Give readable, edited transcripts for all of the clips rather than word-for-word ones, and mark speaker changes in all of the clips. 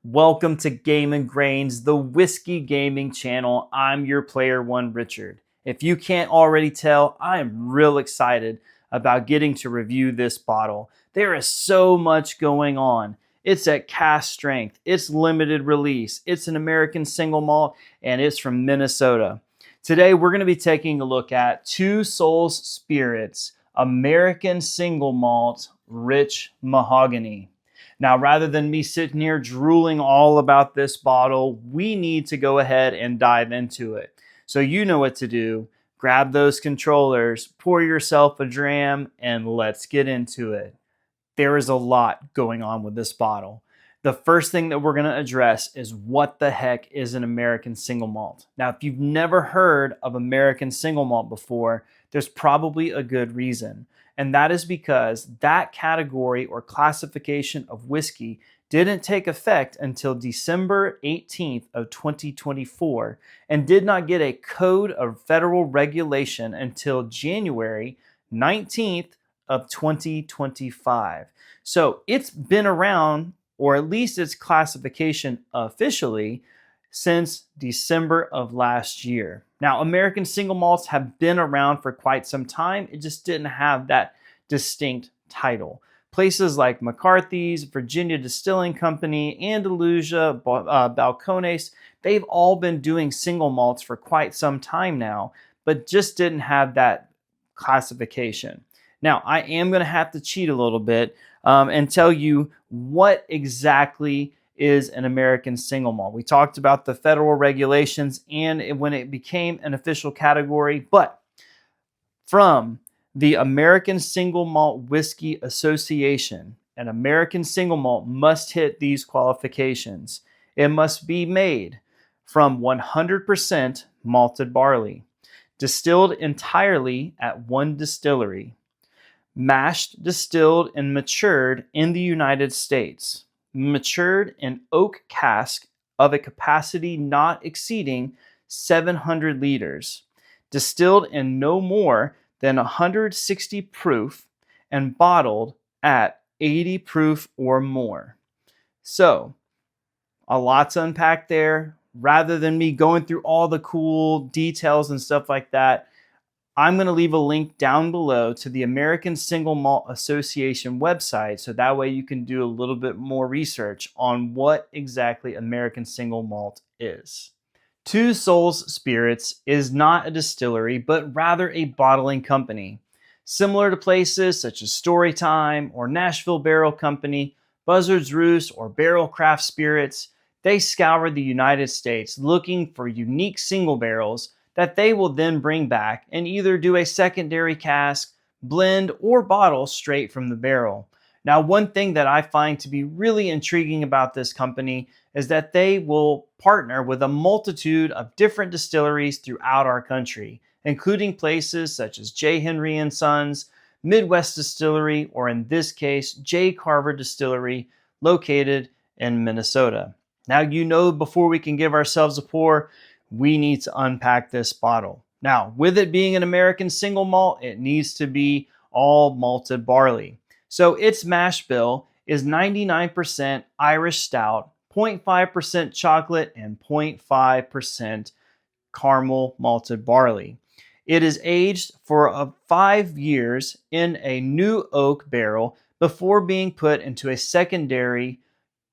Speaker 1: Welcome to Game and Grains, the whiskey gaming channel. I'm your player one, Richard. If you can't already tell, I am real excited about getting to review this bottle. There is so much going on. It's at cask strength, it's limited release, it's an American single malt, and it's from Minnesota. Today, we're going to be taking a look at Two Souls Spirits American Single Malt Rich Mahogany. Now, rather than me sitting here drooling all about this bottle, we need to go ahead and dive into it. So you know what to do. Grab those controllers, pour yourself a dram, and let's get into it. There is a lot going on with this bottle. The first thing that we're going to address is what the heck is an American single malt. Now, if you've never heard of American single malt before, there's probably a good reason. And that is because that category or classification of whiskey didn't take effect until December 18th of 2024 and did not get a code of federal regulation until January 19th of 2025. So it's been around, or at least its classification officially, since December of last year. Now, American single malts have been around for quite some time. It just didn't have that distinct title. Places like McCarthy's, Virginia Distilling Company, Andalusia, Balcones, they've all been doing single malts for quite some time now, but just didn't have that classification. Now, I am going to have to cheat a little bit and tell you what exactly is an American single malt. We talked about the federal regulations and when it became an official category, but from the American Single Malt Whiskey Association, an American single malt must hit these qualifications. It must be made from 100% malted barley, distilled entirely at one distillery, mashed, distilled, and matured in the United States, matured in oak cask of a capacity not exceeding 700 liters, distilled in no more than 160 proof, and bottled at 80 proof or more. So, a lot to unpack there. Rather than me going through all the cool details and stuff like that, I'm going to leave a link down below to the American Single Malt Association website, so that way you can do a little bit more research on what exactly American Single Malt is. Two Souls Spirits is not a distillery, but rather a bottling company. Similar to places such as Storytime or Nashville Barrel Company, Buzzard's Roost, or Barrel Craft Spirits, they scour the United States looking for unique single barrels that they will then bring back and either do a secondary cask, blend, or bottle straight from the barrel. Now, one thing that I find to be really intriguing about this company is that they will partner with a multitude of different distilleries throughout our country, including places such as J. Henry and Sons, Midwest Distillery, or in this case, J. Carver Distillery, located in Minnesota. Now, you know, before we can give ourselves a pour, we need to unpack this bottle. Now, with it being an American single malt, it needs to be all malted barley. So its mash bill is 99% Irish stout, 0.5% chocolate, and 0.5% caramel malted barley. It is aged for 5 years in a new oak barrel before being put into a secondary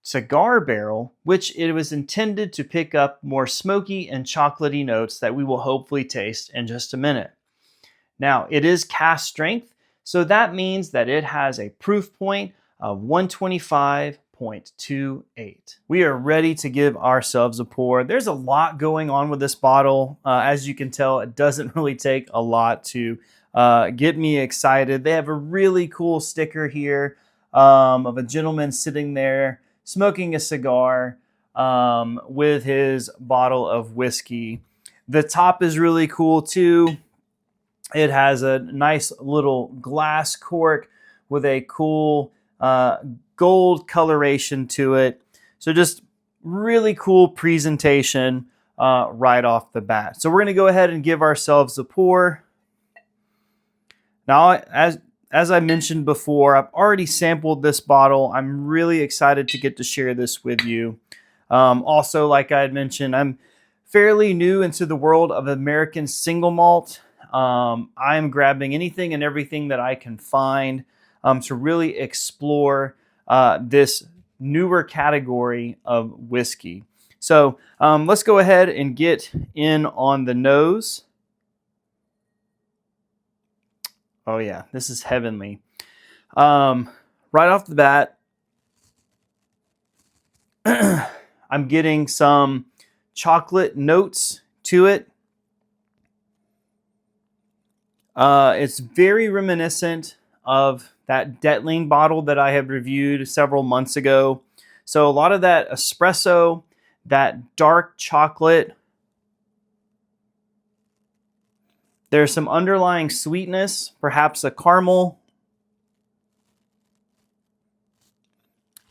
Speaker 1: cigar barrel, which it was intended to pick up more smoky and chocolatey notes that we will hopefully taste in just a minute. Now, it is cask strength, so that means that it has a proof point of 125.28. We are ready to give ourselves a pour. There's a lot going on with this bottle. As you can tell, it doesn't really take a lot to get me excited. They have a really cool sticker here of a gentleman sitting there smoking a cigar with his bottle of whiskey. The top is really cool too. It has a nice little glass cork with a cool gold coloration to it. So just really cool presentation right off the bat. So we're going to go ahead and give ourselves a pour. Now, as I mentioned before, I've already sampled this bottle. I'm really excited to get to share this with you. Also, like I had mentioned, I'm fairly new into the world of American single malt. I'm grabbing anything and everything that I can find to really explore this newer category of whiskey. So let's go ahead and get in on the nose. Oh yeah, this is heavenly. Right off the bat, I'm getting some chocolate notes to it. It's very reminiscent of that Detling bottle that I had reviewed several months ago. So a lot of that espresso, that dark chocolate. There's some underlying sweetness, perhaps a caramel.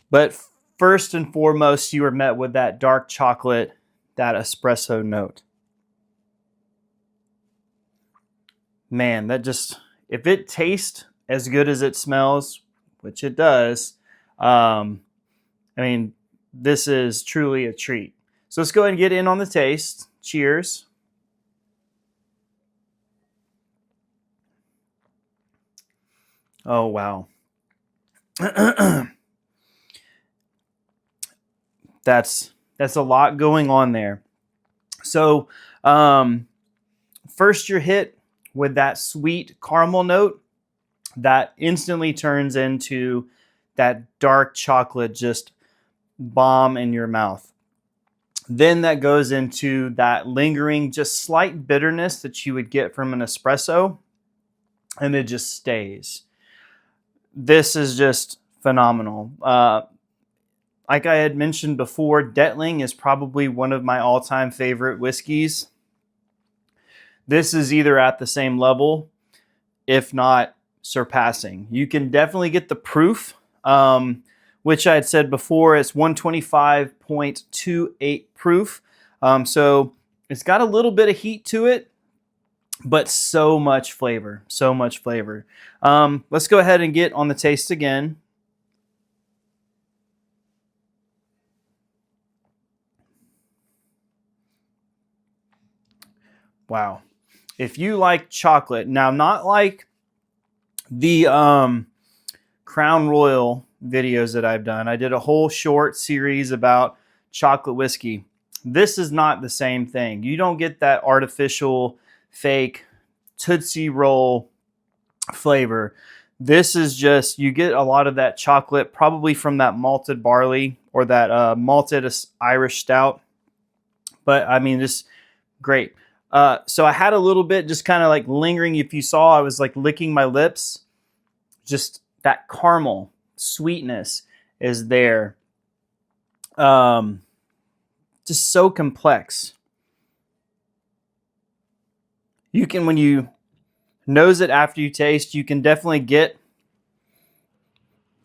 Speaker 1: But first and foremost, you are met with that dark chocolate, that espresso note. Man, that just, if it tastes as good as it smells, which it does, I mean, this is truly a treat. So let's go ahead and get in on the taste. Cheers. Oh, wow. That's a lot going on there. So first you're hit with that sweet caramel note that instantly turns into that dark chocolate just bomb in your mouth. Then that goes into that lingering, just slight bitterness that you would get from an espresso, and it just stays. This is just phenomenal. Like I had mentioned before, Detling is probably one of my all-time favorite whiskeys. This is either at the same level, if not surpassing. You can definitely get the proof, which I had said before, it's 125.28 proof. So it's got a little bit of heat to it, but so much flavor, so much flavor. Let's go ahead and get on the taste again. Wow. If you like chocolate, now not like the Crown Royal videos that I've done. I did a whole short series about chocolate whiskey. This is not the same thing. You don't get that artificial, fake Tootsie Roll flavor. This is just, you get a lot of that chocolate, probably from that malted barley or that malted Irish stout. But I mean, just great. So I had a little bit just kind of like lingering. If you saw, I was like licking my lips. Just that caramel sweetness is there. Just so complex. You can, when you nose it after you taste, you can definitely get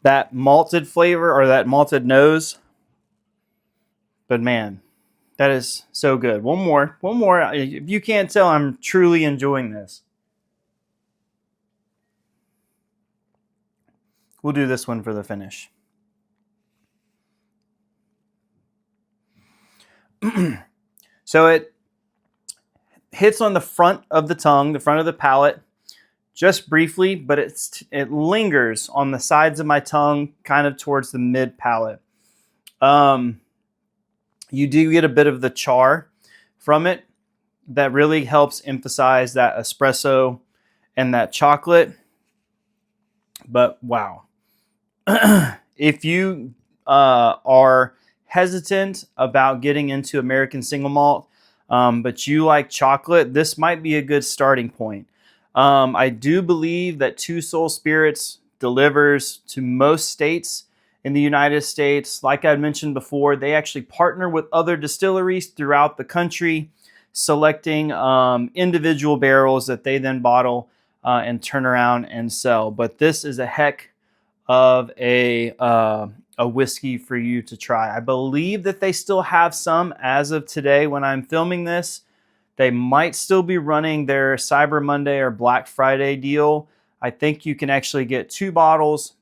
Speaker 1: that malted flavor or that malted nose. But man, that is so good. One more. If you can't tell, I'm truly enjoying this. We'll do this one for the finish. So it hits on the front of the tongue, the front of the palate, just briefly, but it lingers on the sides of my tongue, kind of towards the mid palate. You do get a bit of the char from it that really helps emphasize that espresso and that chocolate. But wow. If you are hesitant about getting into American single malt, but you like chocolate, this might be a good starting point. I do believe that Two Soul Spirits delivers to most states in the United States. Like I mentioned before, they actually partner with other distilleries throughout the country, selecting individual barrels that they then bottle and turn around and sell. But this is a heck of a whiskey for you to try. I believe that they still have some as of today when I'm filming this. They might still be running their Cyber Monday or Black Friday deal. I think you can actually get 2 bottles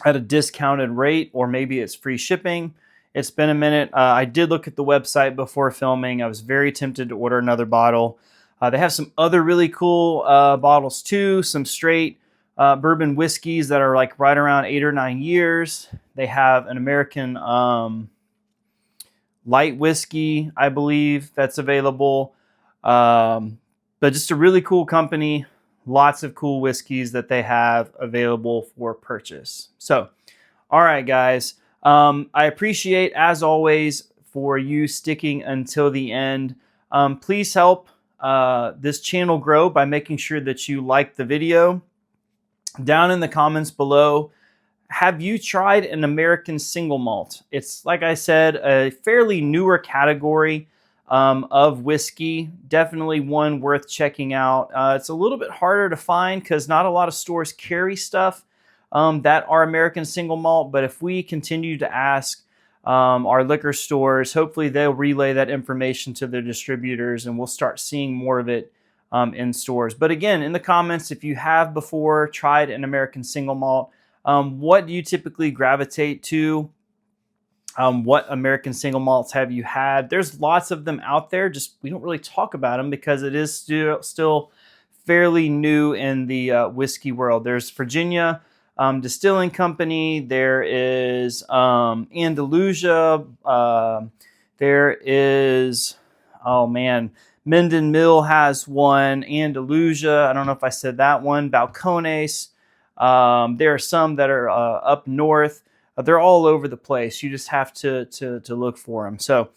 Speaker 1: at a discounted rate, or maybe it's free shipping. It's been a minute. I did look at the website before filming. I was very tempted to order another bottle. They have some other really cool bottles too, some straight bourbon whiskeys that are like right around 8 or 9 years. They have an American light whiskey, I believe, that's available. But just a really cool company. Lots of cool whiskeys that they have available for purchase. So, all right, guys. I appreciate, as always, for you sticking until the end. Please help this channel grow by making sure that you like the video. Down in the comments below, have you tried an American single malt? It's, like I said, a fairly newer category of whiskey. Definitely one worth checking out. It's a little bit harder to find because not a lot of stores carry stuff that are American single malt. But if we continue to ask our liquor stores, hopefully they'll relay that information to their distributors and we'll start seeing more of it in stores. But again, in the comments, if you have before tried an American single malt, what do you typically gravitate to? What American single malts have you had? There's lots of them out there. Just we don't really talk about them because it is still fairly new in the whiskey world. There's Virginia Distilling Company. There is Andalusia. There is, oh man, Minden Mill has one. Andalusia. I don't know if I said that one. Balcones. There are some that are up north. They're all over the place. You just have to look for them. So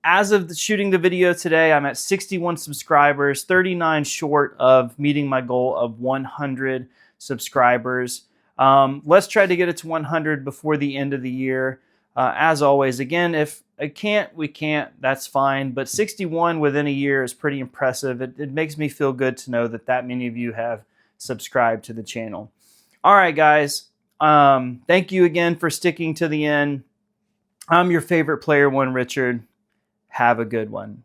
Speaker 1: as of shooting the video today, I'm at 61 subscribers, 39 short of meeting my goal of 100 subscribers. Let's try to get it to 100 before the end of the year. As always, again, if I can't, we can't, that's fine. But 61 within a year is pretty impressive. It makes me feel good to know that many of you have subscribed to the channel. All right, guys. Thank you again for sticking to the end. I'm your favorite player one, Richard. Have a good one.